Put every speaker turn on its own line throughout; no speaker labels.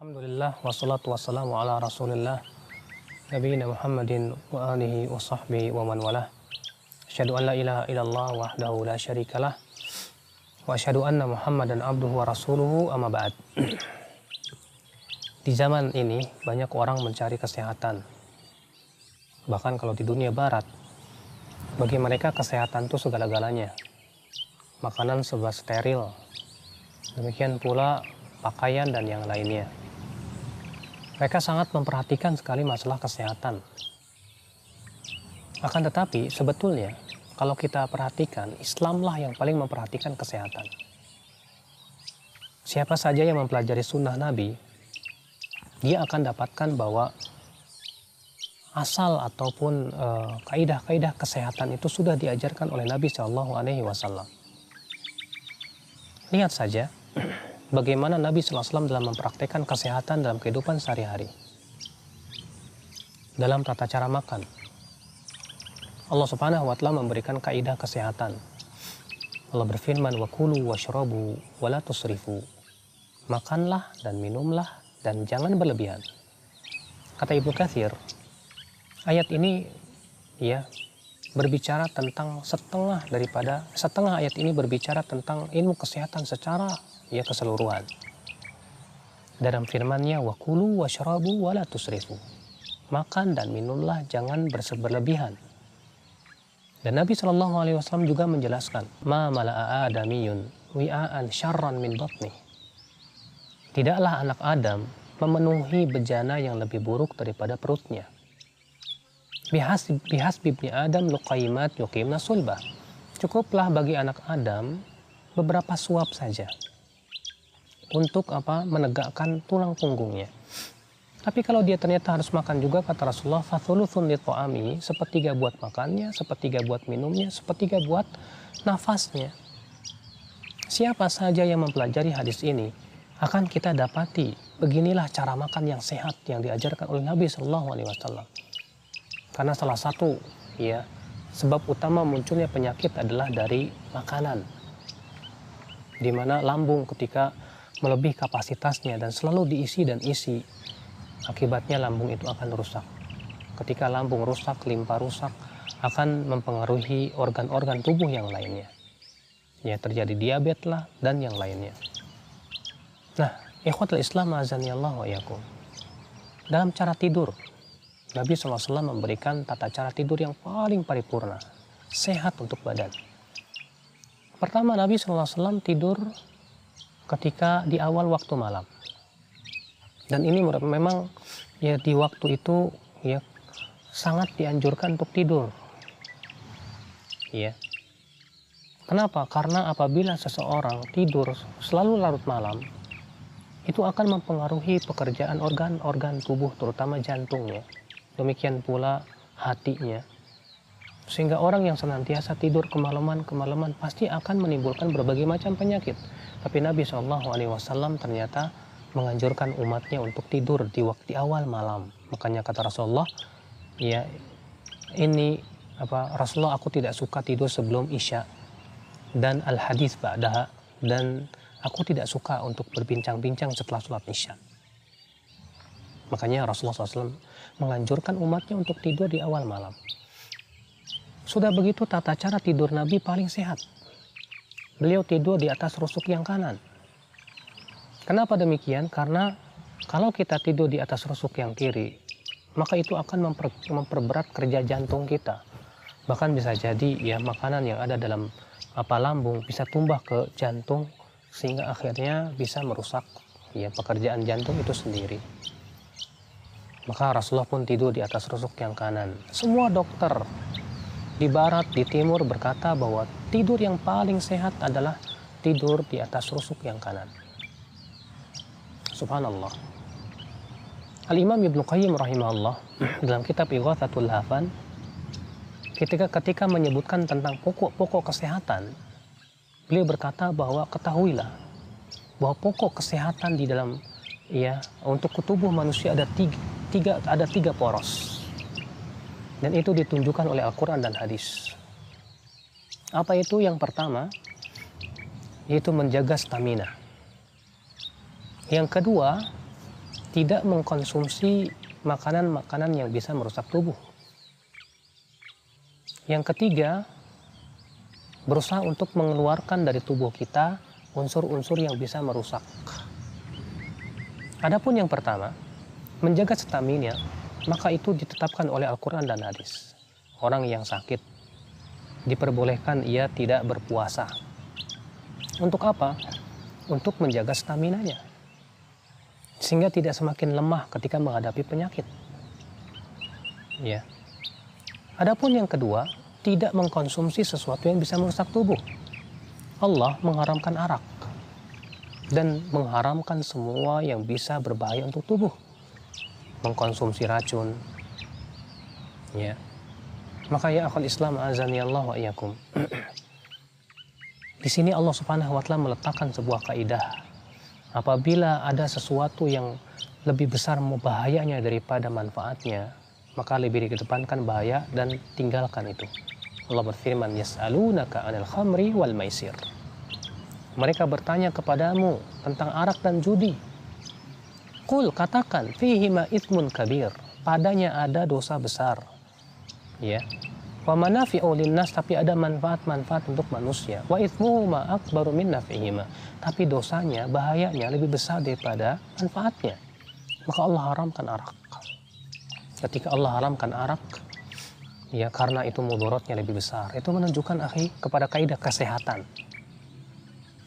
Alhamdulillah wassalatu wassalamu ala Rasulillah nabiyina Muhammadin wa alihi wa sahbihi wa man walah. Asyhadu an la ilaha illallah wahdahu la syarikalah wa asyhadu anna Muhammadan abduhu wa rasuluhu amma ba'd. Di zaman ini banyak orang mencari kesehatan. Bahkan kalau di dunia barat, bagi mereka kesehatan itu segala-galanya. Makanan serba steril. Demikian pula pakaian dan yang lainnya. Mereka sangat memperhatikan sekali masalah kesehatan. Akan tetapi sebetulnya kalau kita perhatikan, Islamlah yang paling memperhatikan kesehatan. Siapa saja yang mempelajari sunnah Nabi, dia akan dapatkan bahwa asal ataupun kaidah-kaidah kesehatan itu sudah diajarkan oleh Nabi Shallallahu Alaihi Wasallam. Lihat saja bagaimana Nabi SAW dalam mempraktekkan kesehatan dalam kehidupan sehari-hari. Dalam tata cara makan, Allah Subhanahu wa Ta'ala memberikan kaidah kesehatan. Allah berfirman, wa kulu washrabu wa la tusrifu. Makanlah dan minumlah dan jangan berlebihan. Kata Ibnu Katsir, ayat ini berbicara tentang setengah ayat ini berbicara tentang ilmu kesehatan secara keseluruhan. Dalam firman-Nya, wa kulu washrabu wa la tusrifu. Makan dan minumlah, jangan berlebihan. Dan Nabi SAW juga menjelaskan, ma mala'a adamiyun wi'aan syarran min batni. Tidaklah anak Adam memenuhi bejana yang lebih buruk daripada perutnya. Bihasbi ibni Adam luqaimat yuqimna sulbah. Cukuplah bagi anak Adam beberapa suap saja untuk menegakkan tulang punggungnya. Tapi kalau dia ternyata harus makan juga, kata Rasulullah, fathuluthun lit'ami, sepertiga buat makannya, sepertiga buat minumnya, sepertiga buat nafasnya. Siapa saja yang mempelajari hadis ini akan kita dapati beginilah cara makan yang sehat yang diajarkan oleh Nabi Shallallahu Alaihi Wasallam. Karena salah satu sebab utama munculnya penyakit adalah dari makanan, di mana lambung ketika melebihi kapasitasnya dan selalu diisi dan isi, akibatnya lambung itu akan rusak. Ketika lambung rusak, limpa rusak, akan mempengaruhi organ-organ tubuh yang lainnya. Ya, terjadi diabetes lah dan yang lainnya. Nah, ikhwatul Islam azanillah wa yakum. Dalam cara tidur, Nabi SAW memberikan tata cara tidur yang paling paripurna, sehat untuk badan. Pertama, Nabi SAW tidur ketika di awal waktu malam. Dan ini memang di waktu itu sangat dianjurkan untuk tidur. Kenapa? Karena apabila seseorang tidur selalu larut malam, itu akan mempengaruhi pekerjaan organ-organ tubuh, terutama jantungnya. Demikian pula hatinya. Sehingga orang yang senantiasa tidur kemalaman pasti akan menimbulkan berbagai macam penyakit. Tapi Nabi SAW ternyata menganjurkan umatnya untuk tidur di waktu awal malam. Makanya kata Rasulullah, Rasulullah, aku tidak suka tidur sebelum Isya dan al-hadis ba'daha, dan aku tidak suka untuk berbincang-bincang setelah sholat Isya. Makanya Rasulullah SAW menganjurkan umatnya untuk tidur di awal malam. Sudah begitu tata cara tidur Nabi paling sehat. Beliau tidur di atas rusuk yang kanan. Kenapa demikian? Karena kalau kita tidur di atas rusuk yang kiri, maka itu akan memperberat kerja jantung kita. Bahkan bisa jadi makanan yang ada dalam lambung bisa tumbah ke jantung, sehingga akhirnya bisa merusak pekerjaan jantung itu sendiri. Maka Rasulullah pun tidur di atas rusuk yang kanan. Semua dokter di barat, di timur berkata bahwa tidur yang paling sehat adalah tidur di atas rusuk yang kanan. Subhanallah. Al-Imam Ibnu Qayyim rahimahullah dalam kitab Ighatsatul Lahfan, ketika menyebutkan tentang pokok-pokok kesehatan, beliau berkata bahwa ketahuilah bahwa pokok kesehatan di dalam untuk tubuh manusia ada tiga poros, dan itu ditunjukkan oleh Al-Quran dan hadis. Apa itu? Yang pertama yaitu menjaga stamina. Yang kedua tidak mengkonsumsi makanan-makanan yang bisa merusak tubuh. Yang ketiga, berusaha untuk mengeluarkan dari tubuh kita unsur-unsur yang bisa merusak. Adapun yang pertama, menjaga stamina, maka itu ditetapkan oleh Al-Quran dan hadis. Orang yang sakit diperbolehkan ia tidak berpuasa. Untuk apa? Untuk menjaga staminanya, sehingga tidak semakin lemah ketika menghadapi penyakit. Ya. Adapun yang kedua, tidak mengkonsumsi sesuatu yang bisa merusak tubuh. Allah mengharamkan arak dan mengharamkan semua yang bisa berbahaya untuk tubuh. Mengkonsumsi racun. Ya. Maka ya akhul Islam azani Allah wa iyyakum. Di sini Allah Subhanahu wa taala meletakkan sebuah kaidah. Apabila ada sesuatu yang lebih besar bahayanya daripada manfaatnya, maka lebih dikedepankan bahaya dan tinggalkan itu. Allah berfirman, yas'alunaka 'anil khamri wal maisir. Mereka bertanya kepadamu tentang arak dan judi. Qul, katakan, fihima itsmun kabir. Padanya ada dosa besar. Ya. Wa manafi'u linnas, tapi ada manfaat-manfaat untuk manusia. Wa itsmuhuma akbaru min naf'ihima. Tapi dosanya, bahayanya lebih besar daripada manfaatnya. Maka Allah haramkan arak. Ketika Allah haramkan arak, ya karena itu mudaratnya lebih besar. Itu menunjukkan akhi kepada kaidah kesehatan.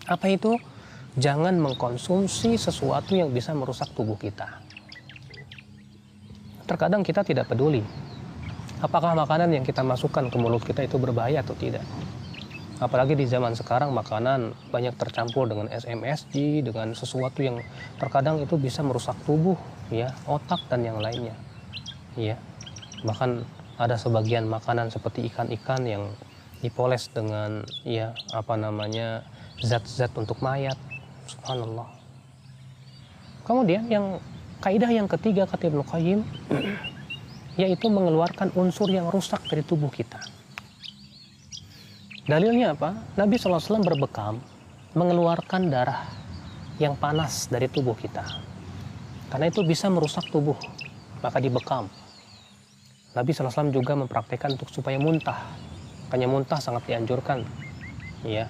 Apa itu? Jangan mengkonsumsi sesuatu yang bisa merusak tubuh kita. Terkadang kita tidak peduli apakah makanan yang kita masukkan ke mulut kita itu berbahaya atau tidak. Apalagi di zaman sekarang makanan banyak tercampur dengan SMSG, dengan sesuatu yang terkadang itu bisa merusak tubuh, ya, otak dan yang lainnya. Ya, bahkan ada sebagian makanan seperti ikan-ikan yang dipoles dengan zat-zat untuk mayat. Subhanallah. Kemudian yang kaidah yang ketiga kata Ibnu Qayyim yaitu mengeluarkan unsur yang rusak dari tubuh kita. Dalilnya apa? Nabi SAW berbekam mengeluarkan darah yang panas dari tubuh kita. Karena itu bisa merusak tubuh, maka dibekam. Nabi SAW juga mempraktikkan untuk supaya muntah. Makanya muntah sangat dianjurkan. Ya,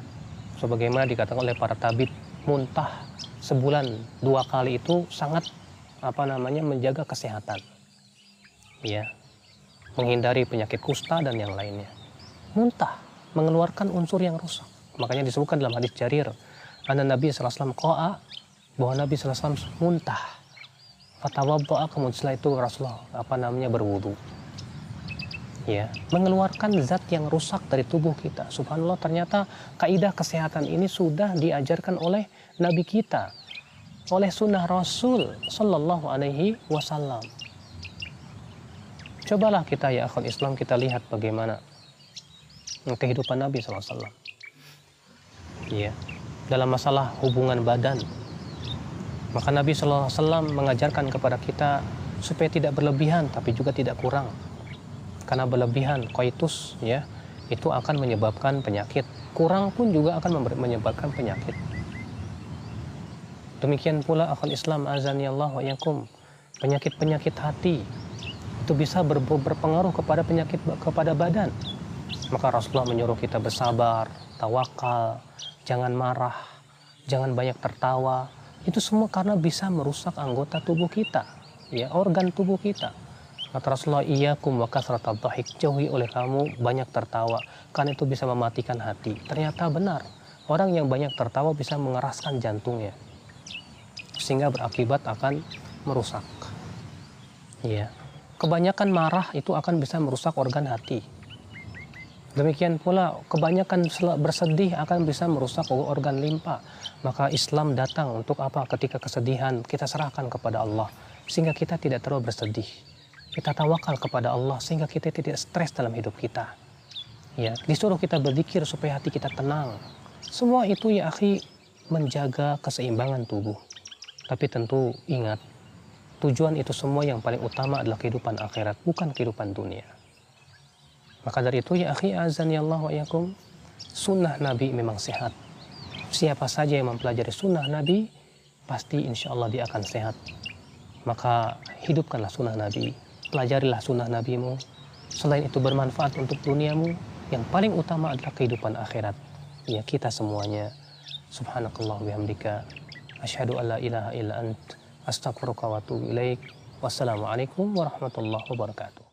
sebagaimana dikatakan oleh para tabib, muntah sebulan 2 kali itu sangat menjaga kesehatan. Ya, menghindari penyakit kusta dan yang lainnya. Muntah mengeluarkan unsur yang rusak. Makanya disebutkan dalam hadis Jarir, anna Nabi SAW qa'a, bahwa Nabi SAW muntah. Fatawadda'a, kemudian setelah itu Rasulullah berwudu. Ya, mengeluarkan zat yang rusak dari tubuh kita. Subhanallah, ternyata kaidah kesehatan ini sudah diajarkan oleh Nabi kita, oleh sunnah Rasul Sallallahu Alaihi Wasallam. Cobalah kita ya akhul Islam, kita lihat bagaimana kehidupan Nabi SAW. Ya, dalam masalah hubungan badan, maka Nabi SAW mengajarkan kepada kita supaya tidak berlebihan, tapi juga tidak kurang. Karena berlebihan, koitus, ya, itu akan menyebabkan penyakit. Kurang pun juga akan menyebabkan penyakit. Demikian pula akhul Islam azani Allah wa iyyakum, penyakit-penyakit hati itu bisa berpengaruh kepada badan. Maka Rasulullah menyuruh kita bersabar, tawakal, jangan marah, jangan banyak tertawa. Itu semua karena bisa merusak anggota tubuh kita, ya, organ tubuh kita. Kata Rasulullah, iyyakum wa kasratal dhahik, jauhi oleh kamu banyak tertawa, karena itu bisa mematikan hati. Ternyata benar, orang yang banyak tertawa bisa mengeraskan jantungnya, sehingga berakibat akan merusak. Ya, kebanyakan marah itu akan bisa merusak organ hati. Demikian pula kebanyakan bersedih akan bisa merusak organ limpa. Maka Islam datang untuk apa? Ketika kesedihan kita serahkan kepada Allah, sehingga kita tidak terlalu bersedih. Kita tawakal kepada Allah sehingga kita tidak stres dalam hidup kita. Ya, disuruh kita berzikir supaya hati kita tenang. Semua itu ya akhi menjaga keseimbangan tubuh. Tapi tentu ingat, tujuan itu semua yang paling utama adalah kehidupan akhirat, bukan kehidupan dunia. Maka dari itu ya akhi azani Allah wa iyyakum, sunnah Nabi memang sehat. Siapa saja yang mempelajari sunnah Nabi, pasti insya Allah dia akan sehat. maka hidupkanlah sunnah Nabi, pelajarilah sunnah Nabimu. Selain itu bermanfaat untuk duniamu, yang paling utama adalah kehidupan akhirat ya kita semuanya. Subhanakallah bihamdika asyhadu an la ilaha illa ant astaghfiruka wa atubu ilaik. Wassalamualaikum warahmatullahi wabarakatuh.